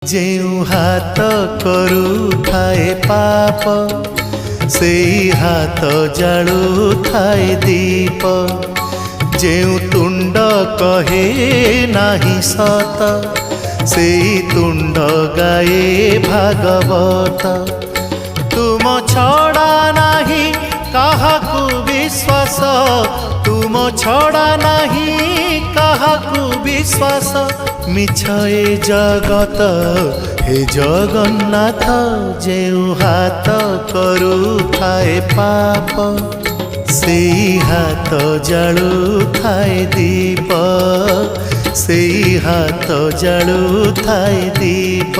जेउ हाथ करुथाए पाप से हाथ जालुथाए दीप। जेउ तुंड कहे नाही सत से तुंड गाए भागवत। तुम छड़ा नाही काहाकू विश्वास, तुम छड़ा नाही काहाकू विश्वास। मिछ ए जगत हे जगन्नाथ, जेउ हाथ करुथाए पाप से हाथ जालुथाए दीप। से हाथ जालुथाए दीप।